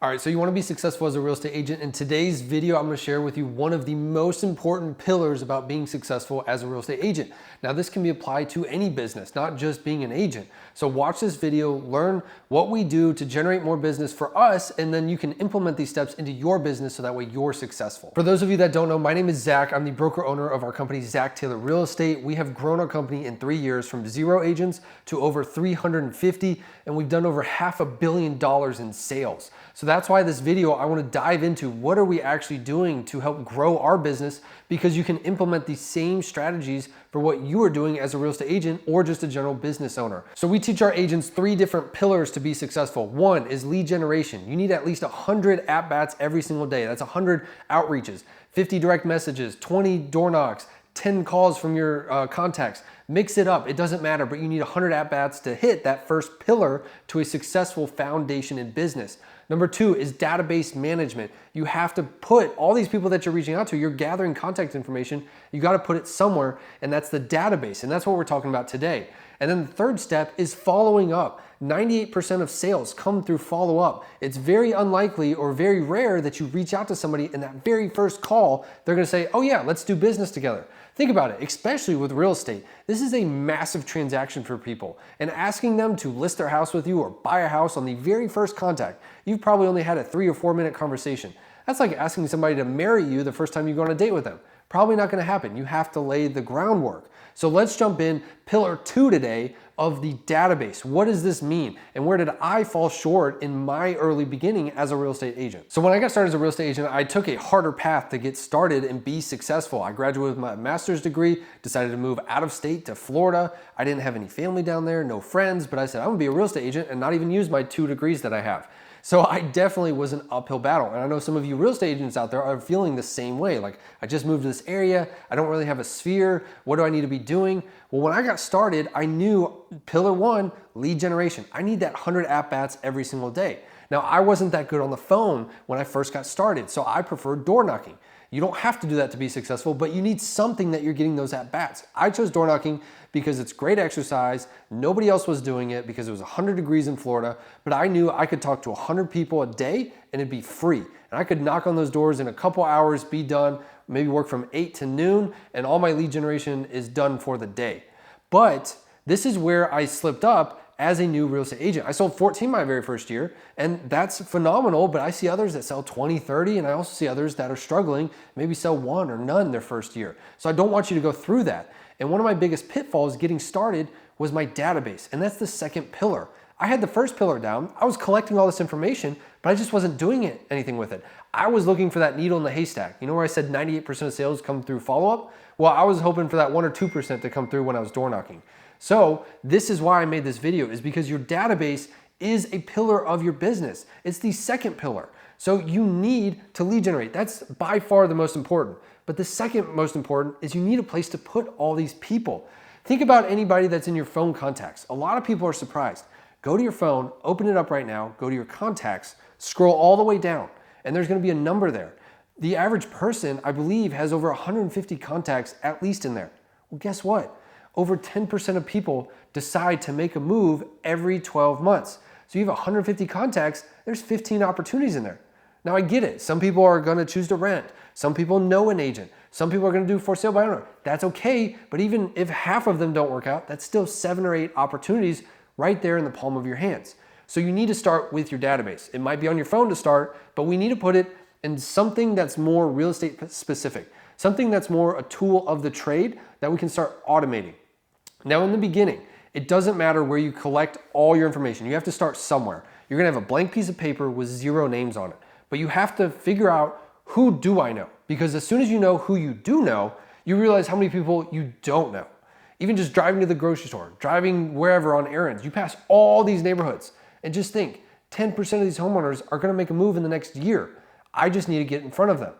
All right, so you want to be successful as a real estate agent. In today's video, I'm going to share with you one of the most important pillars about being successful as a real estate agent. Now, this can be applied to any business, not just being an agent. So watch this video, learn what we do to generate more business for us, and then you can implement these steps into your business so that way you're successful. For those of you that don't know, my name is Zach. I'm the broker owner of our company, Zach Taylor Real Estate. We have grown our company in 3 years from 0 agents to over 350, and we've done over $500 million in sales. So that's why this video, I want to dive into what are we actually doing to help grow our business, because you can implement these same strategies for what you are doing as a real estate agent or just a general business owner. So we teach our agents 3 different pillars to be successful. 1 is lead generation. You need at least 100 at-bats every single day. That's 100 outreaches, 50 direct messages, 20 door knocks, 10 calls from your contacts. Mix it up, it doesn't matter, but you need 100 at-bats to hit that first pillar to a successful foundation in business. Number 2 is database management. You have to put all these people that you're reaching out to, you're gathering contact information, you gotta put it somewhere, and that's the database, and that's what we're talking about today. And then the 3rd step is following up. 98% of sales come through follow-up. It's very unlikely or very rare that you reach out to somebody and that very first call, they're gonna say, oh yeah, let's do business together. Think about it, especially with real estate. This is a massive transaction for people, and asking them to list their house with you or buy a house on the very first contact, you've probably only had a 3 or 4 minute conversation. That's like asking somebody to marry you the first time you go on a date with them. Probably not gonna happen. You have to lay the groundwork. So let's jump in pillar 2 today of the database. What does this mean? And where did I fall short in my early beginning as a real estate agent? So when I got started as a real estate agent, I took a harder path to get started and be successful. I graduated with my master's degree, decided to move out of state to Florida. I didn't have any family down there, no friends, but I said, I'm gonna be a real estate agent and not even use my 2 degrees that I have. So I definitely was an uphill battle. And I know some of you real estate agents out there are feeling the same way. Like, I just moved to this area. I don't really have a sphere. What do I need to be doing? Well, when I got started, I knew pillar 1, lead generation. I need that 100 at-bats every single day. Now, I wasn't that good on the phone when I first got started, so I preferred door knocking. You don't have to do that to be successful, but you need something that you're getting those at-bats. I chose door knocking because it's great exercise. Nobody else was doing it because it was 100 degrees in Florida, but I knew I could talk to 100 people a day and it'd be free. And I could knock on those doors in a couple hours, be done, maybe work from 8 to noon, and all my lead generation is done for the day. But this is where I slipped up as a new real estate agent. I sold 14 my very first year, and that's phenomenal, but I see others that sell 20, 30, and I also see others that are struggling, maybe sell 1 or none their first year. So I don't want you to go through that. And one of my biggest pitfalls getting started was my database, and that's the 2nd pillar. I had the 1st pillar down. I was collecting all this information, but I just wasn't doing anything with it. I was looking for that needle in the haystack. You know where I said 98% of sales come through follow-up? Well, I was hoping for that 1 or 2% to come through when I was door knocking. So this is why I made this video, is because your database is a pillar of your business. It's the 2nd pillar. So you need to lead generate. That's by far the most important. But the 2nd most important is you need a place to put all these people. Think about anybody that's in your phone contacts. A lot of people are surprised. Go to your phone, open it up right now, go to your contacts, scroll all the way down, and there's gonna be a number there. The average person, I believe, has over 150 contacts at least in there. Well, guess what? Over 10% of people decide to make a move every 12 months. So you have 150 contacts, there's 15 opportunities in there. Now I get it, some people are gonna choose to rent, some people know an agent, some people are gonna do for sale by owner. That's okay, but even if half of them don't work out, that's still 7 or 8 opportunities right there in the palm of your hands. So you need to start with your database. It might be on your phone to start, but we need to put it in something that's more real estate specific, something that's more a tool of the trade that we can start automating. Now in the beginning, it doesn't matter where you collect all your information. You have to start somewhere. You're gonna have a blank piece of paper with 0 names on it, but you have to figure out, who do I know? Because as soon as you know who you do know, you realize how many people you don't know. Even just driving to the grocery store, driving wherever on errands, you pass all these neighborhoods and just think, 10% of these homeowners are gonna make a move in the next year. I just need to get in front of them.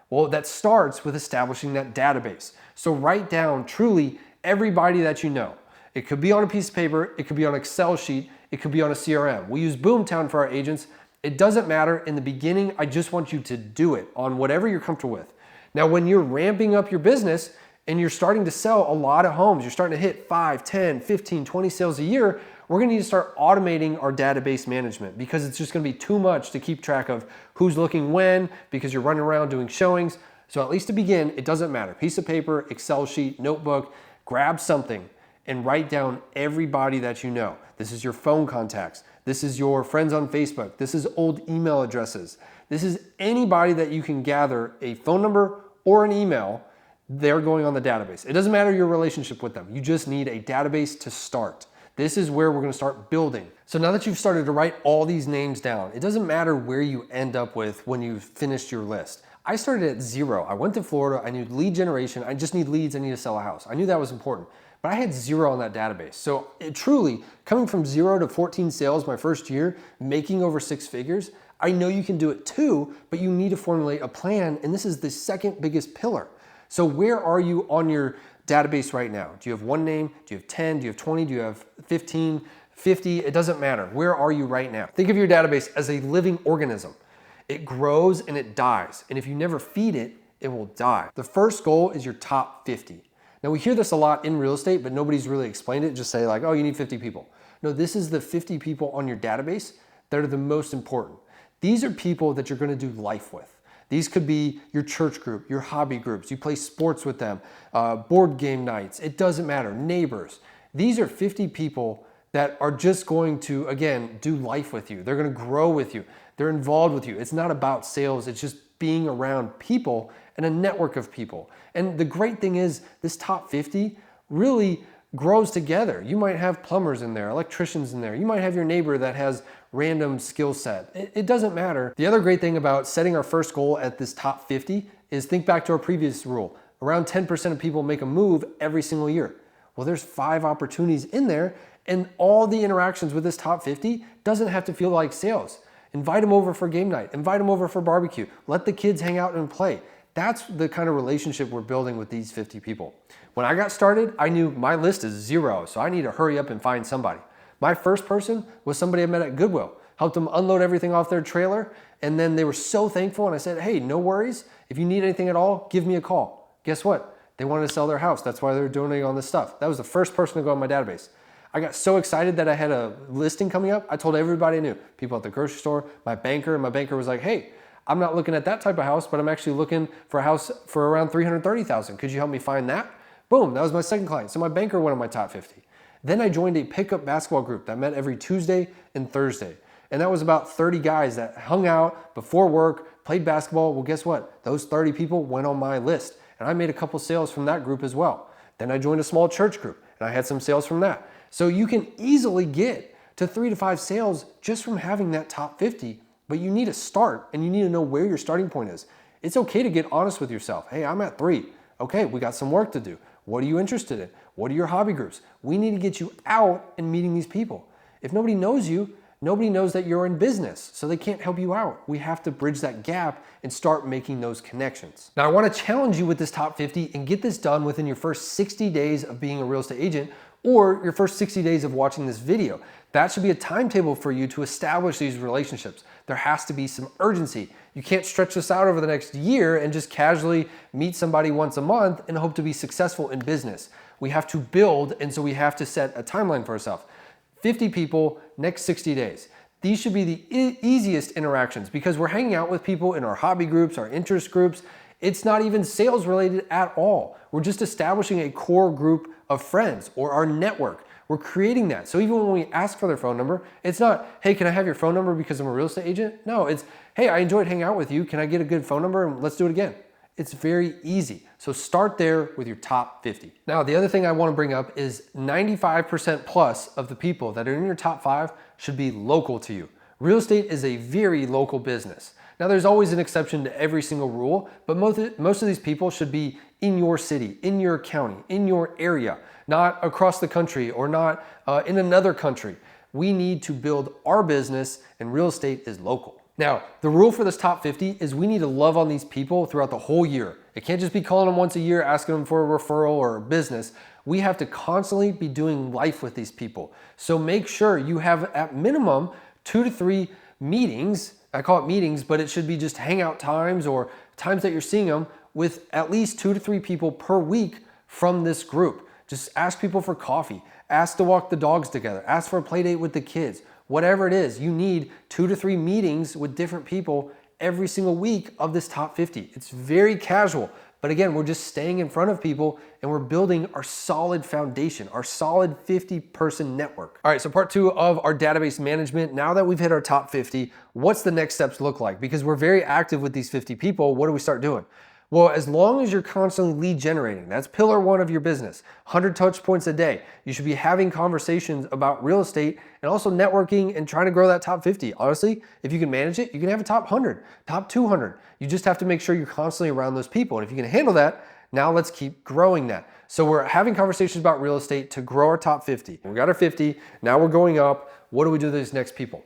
Well, that starts with establishing that database. So write down truly everybody that you know. It could be on a piece of paper, it could be on an Excel sheet, it could be on a CRM. We use Boomtown for our agents. It doesn't matter. In the beginning, I just want you to do it on whatever you're comfortable with. Now, when you're ramping up your business and you're starting to sell a lot of homes, you're starting to hit 5, 10, 15, 20 sales a year, we're gonna need to start automating our database management because it's just gonna be too much to keep track of who's looking when because you're running around doing showings. So at least to begin, it doesn't matter. Piece of paper, Excel sheet, notebook, grab something and write down everybody that you know. This is your phone contacts. This is your friends on Facebook. This is old email addresses. This is anybody that you can gather a phone number or an email, they're going on the database. It doesn't matter your relationship with them. You just need a database to start. This is where we're gonna start building. So now that you've started to write all these names down, it doesn't matter where you end up with when you've finished your list. I started at 0. I went to Florida, I knew lead generation, I just need leads, I need to sell a house. I knew that was important, but I had 0 on that database. So truly, coming from 0 to 14 sales my first year, making over 6 figures, I know you can do it too, but you need to formulate a plan, and this is the second biggest pillar. So where are you on your database right now? Do you have 1 name? Do you have 10? Do you have 20? Do you have 15, 50? It doesn't matter. Where are you right now? Think of your database as a living organism. It grows and it dies. And if you never feed it, it will die. The first goal is your top 50. Now we hear this a lot in real estate, but nobody's really explained it. Just say like, oh, you need 50 people. No, this is the 50 people on your database that are the most important. These are people that you're gonna do life with. These could be your church group, your hobby groups, you play sports with them, board game nights, it doesn't matter, neighbors. These are 50 people that are just going to, again, do life with you. They're gonna grow with you. They're involved with you. It's not about sales, it's just being around people and a network of people. And the great thing is this top 50 really grows together. You might have plumbers in there, electricians in there. You might have your neighbor that has random skill set. It doesn't matter. The other great thing about setting our first goal at this top 50 is think back to our previous rule. Around 10% of people make a move every single year. Well, there's 5 opportunities in there, and all the interactions with this top 50 doesn't have to feel like sales. Invite them over for game night, invite them over for barbecue, let the kids hang out and play. That's the kind of relationship we're building with these 50 people. When I got started, I knew my list is 0, so I need to hurry up and find somebody. My first person was somebody I met at Goodwill, helped them unload everything off their trailer, and then they were so thankful, and I said, hey, no worries, if you need anything at all, give me a call. Guess what? They wanted to sell their house, that's why they were donating all this stuff. That was the first person to go on my database. I got so excited that I had a listing coming up, I told everybody I knew, people at the grocery store, my banker, and my banker was like, hey, I'm not looking at that type of house, but I'm actually looking for a house for around $330,000. Could you help me find that? Boom, that was my second client. So my banker went on my top 50. Then I joined a pickup basketball group that met every Tuesday and Thursday. And that was about 30 guys that hung out before work, played basketball. Well, guess what? Those 30 people went on my list. And I made a couple sales from that group as well. Then I joined a small church group and I had some sales from that. So you can easily get to 3 to 5 sales just from having that top 50. But you need to start and you need to know where your starting point is. It's okay to get honest with yourself. Hey, I'm at 3. Okay, we got some work to do. What are you interested in? What are your hobby groups? We need to get you out and meeting these people. If nobody knows you, nobody knows that you're in business, so they can't help you out. We have to bridge that gap and start making those connections. Now, I want to challenge you with this top 50 and get this done within your first 60 days of being a real estate agent or your first 60 days of watching this video. That should be a timetable for you to establish these relationships. There has to be some urgency. You can't stretch this out over the next year and just casually meet somebody once a month and hope to be successful in business. We have to build, and so we have to set a timeline for ourselves. 50 people, next 60 days. These should be the easiest interactions because we're hanging out with people in our hobby groups, our interest groups. It's not even sales related at all. We're just establishing a core group of friends or our network. We're creating that. So even when we ask for their phone number, it's not, hey, can I have your phone number because I'm a real estate agent? No, it's, hey, I enjoyed hanging out with you. Can I get a good phone number and let's do it again? It's very easy. So start there with your top 50. Now, the other thing I want to bring up is 95% plus of the people that are in your top 5 should be local to you. Real estate is a very local business. Now, there's always an exception to every single rule, but most of these people should be in your city, in your county, in your area, not across the country or not in another country. We need to build our business, and real estate is local. Now, the rule for this top 50 is we need to love on these people throughout the whole year. It can't just be calling them once a year, asking them for a referral or a business. We have to constantly be doing life with these people. So make sure you have at minimum 2 to 3 meetings. I call it meetings, but it should be just hangout times or times that you're seeing them with at least 2 to 3 people per week from this group. Just ask people for coffee, Ask to walk the dogs together. Ask for a play date with the kids. Whatever it is, you need 2 to 3 meetings with different people every single week of this top 50. It's very casual, but again, we're just staying in front of people and we're building our solid foundation, our solid 50-person network. All right, so part 2 of our database management. Now that we've hit our top 50, what's the next steps look like? Because we're very active with these 50 people, what do we start doing? Well, as long as you're constantly lead generating, that's pillar 1 of your business, 100 touch points a day. You should be having conversations about real estate and also networking and trying to grow that top 50. Honestly, if you can manage it, you can have a top 100, top 200. You just have to make sure you're constantly around those people. And if you can handle that, now let's keep growing that. So we're having conversations about real estate to grow our top 50. We got our 50, now we're going up. What do we do to these next people?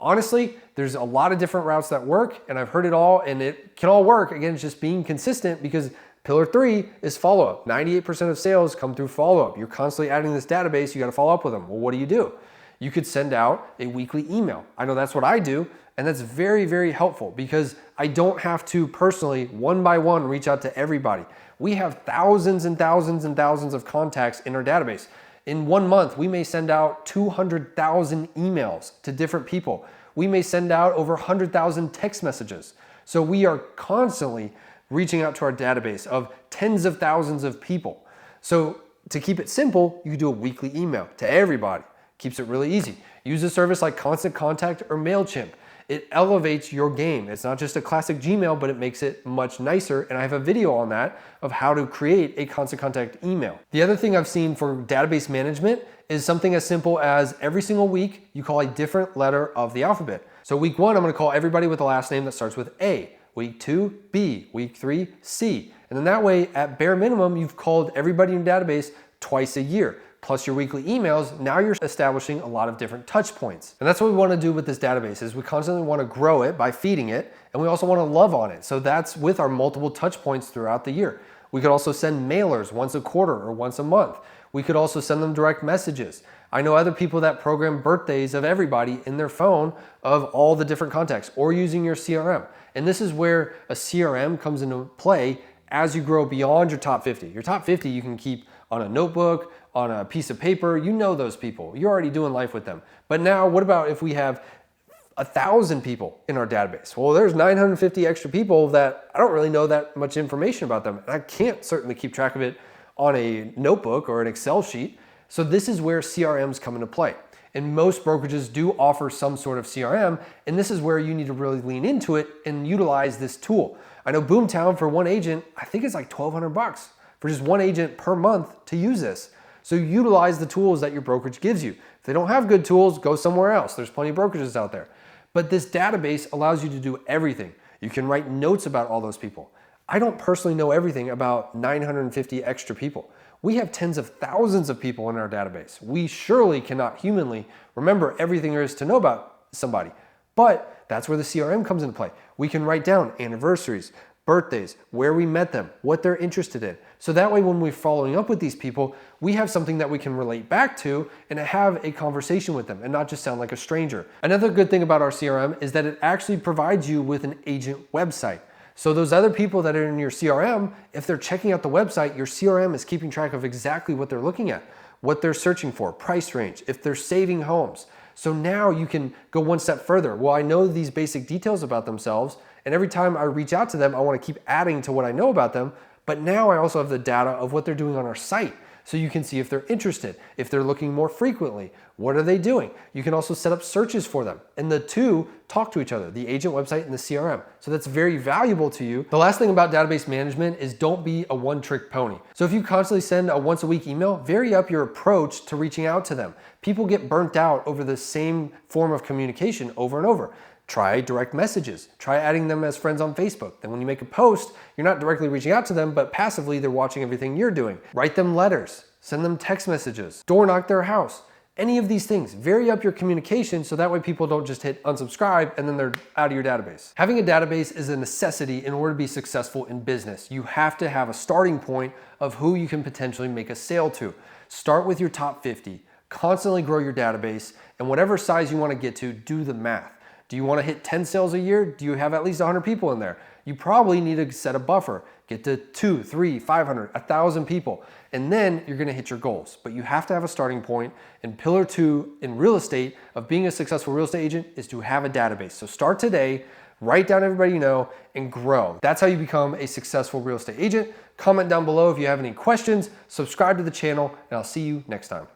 Honestly, there's a lot of different routes that work, and I've heard it all, and it can all work. Again, it's just being consistent, because pillar 3 is follow-up. 98% of sales come through follow-up. You're constantly adding this database, you gotta follow up with them. Well, what do? You could send out a weekly email. I know that's what I do, and that's very, very helpful, because I don't have to personally, one by one, reach out to everybody. We have thousands and thousands and thousands of contacts in our database. In 1 month, we may send out 200,000 emails to different people. We may send out over 100,000 text messages. So we are constantly reaching out to our database of tens of thousands of people. So to keep it simple, you do a weekly email to everybody. Keeps it really easy. Use a service like Constant Contact or MailChimp. It elevates your game. It's not just a classic Gmail, but it makes it much nicer. And I have a video on that of how to create a Constant Contact email. The other thing I've seen for database management is something as simple as every single week, you call a different letter of the alphabet. So week 1, I'm gonna call everybody with a last name that starts with A. Week 2, B. Week 3, C. And then that way, at bare minimum, you've called everybody in your database twice a year. Plus your weekly emails, now you're establishing a lot of different touch points. And that's what we wanna do with this database, is we constantly wanna grow it by feeding it, and we also wanna love on it. So that's with our multiple touch points throughout the year. We could also send mailers once a quarter or once a month. We could also send them direct messages. I know other people that program birthdays of everybody in their phone of all the different contacts, or using your CRM. And this is where a CRM comes into play as you grow beyond your top 50. Your top 50 you can keep on a notebook, on a piece of paper. You know those people. You're already doing life with them. But now what about if we have 1,000 people in our database? Well, there's 950 extra people that I don't really know that much information about them. And I can't certainly keep track of it on a notebook or an Excel sheet. So this is where CRMs come into play. And most brokerages do offer some sort of CRM, and this is where you need to really lean into it and utilize this tool. I know Boomtown, for one agent, I think it's like $1,200 for just one agent per month to use this. So utilize the tools that your brokerage gives you. If they don't have good tools, go somewhere else. There's plenty of brokerages out there. But this database allows you to do everything. You can write notes about all those people. I don't personally know everything about 950 extra people. We have tens of thousands of people in our database. We surely cannot humanly remember everything there is to know about somebody. But that's where the CRM comes into play. We can write down anniversaries, birthdays, where we met them, what they're interested in. So that way when we're following up with these people, we have something that we can relate back to and have a conversation with them and not just sound like a stranger. Another good thing about our CRM is that it actually provides you with an agent website. So those other people that are in your CRM, if they're checking out the website, your CRM is keeping track of exactly what they're looking at, what they're searching for, price range, if they're saving homes. So now you can go one step further. Well, I know these basic details about themselves, and every time I reach out to them, I want to keep adding to what I know about them. But now I also have the data of what they're doing on our site. So you can see if they're interested, if they're looking more frequently, what are they doing? You can also set up searches for them. And the two talk to each other, the agent website and the CRM. So that's very valuable to you. The last thing about database management is don't be a one-trick pony. So if you constantly send a once-a-week email, vary up your approach to reaching out to them. People get burnt out over the same form of communication over and over. Try direct messages. Try adding them as friends on Facebook. Then when you make a post, you're not directly reaching out to them, but passively they're watching everything you're doing. Write them letters. Send them text messages. Door knock their house. Any of these things. Vary up your communication so that way people don't just hit unsubscribe and then they're out of your database. Having a database is a necessity in order to be successful in business. You have to have a starting point of who you can potentially make a sale to. Start with your top 50. Constantly grow your database, and whatever size you want to get to, do the math. Do you want to hit 10 sales a year? Do you have at least 100 people in there? You probably need to set a buffer. Get to 2, 3, 500, 1,000 people. And then you're gonna hit your goals. But you have to have a starting point. And pillar 2 in real estate of being a successful real estate agent is to have a database. So start today, write down everybody you know, and grow. That's how you become a successful real estate agent. Comment down below if you have any questions, subscribe to the channel, and I'll see you next time.